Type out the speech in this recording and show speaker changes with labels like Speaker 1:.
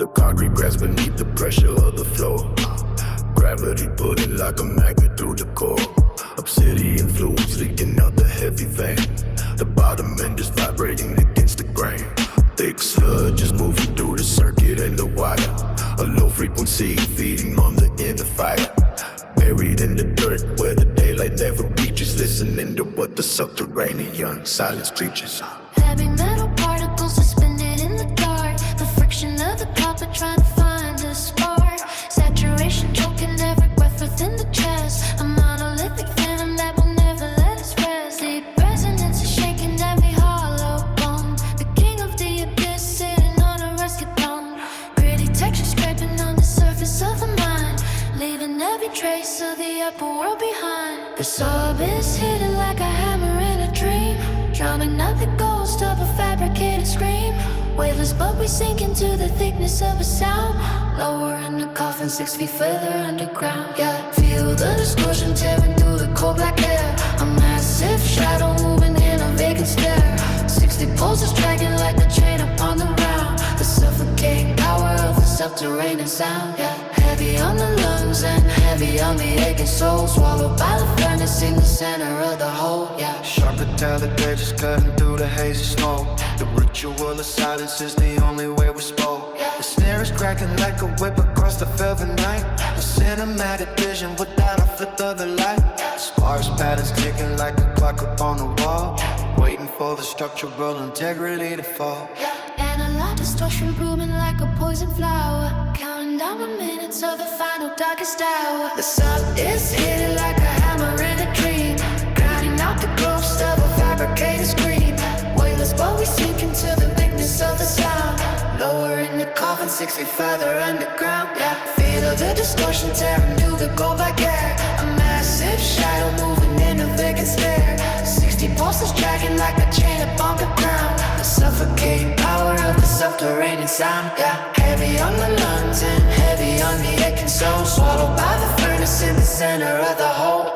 Speaker 1: The concrete cracks beneath the pressure of the floor. Gravity pulling like a magnet through the core. Obsidian fluids leaking out the heavy vein. The bottom end is vibrating against the grain. Thick sludge is moving through the circuit and the wire. A low frequency feeding on the inner fire. Buried in the dirt where the daylight never reaches. Listening to what the subterranean silence creatures.
Speaker 2: Heavy metal particles suspended in the dark. The friction of the copper trying to find a spark. Saturation choking every breath within the chest. A monolithic phantom that will never let us rest. Deep resonance is shaking every hollow bone. The king of the abyss sitting on a rusted throne. Gritty texture scraping on the surface of the mind, leaving every trace of the upper world behind. The sob is hidden like a hammer in a dream, drowning out the ghost of a fabricated scream. Waveless, but we sink into the thickness of a sound. Lower in the coffin, 6 feet further underground. Yeah, feel the distortion tearing through the cold black air. A massive shadow moving in a vacant stare. 60 pulses dragging like a chain upon the round. The suffocating power of the subterranean sound. Yeah, heavy on the lungs and heavy on the aching soul. Swallowed by the furnace in the center of the hole. Yeah,
Speaker 3: sharp metallic edges cutting through the hazy smoke. The ritual of silence is the only way we spoke. The snare is cracking like a whip across the velvet night. A cinematic vision without a flip of the light. Sparks patterns ticking like a clock upon the wall, waiting for the structural integrity to fall.
Speaker 2: analog distortion blooming like a poison flower. Counting down the minutes of the final darkest hour. The sun is hidden like a hammer in a dream, grinding out the ghost of a fabricated scream. Weightless, but we sink into the thickness of the sound. Lower in the coffin, 6 feet further underground. Yeah, feel the distortion tearing through the gold black air. A massive shadow moving in a vacant stare. 60 pulses dragging like a chain upon the ground. The suffocating power of the subterranean sound. Yeah, heavy on the lungs and heavy on the aching soul. Swallowed by the furnace in the center of the hole.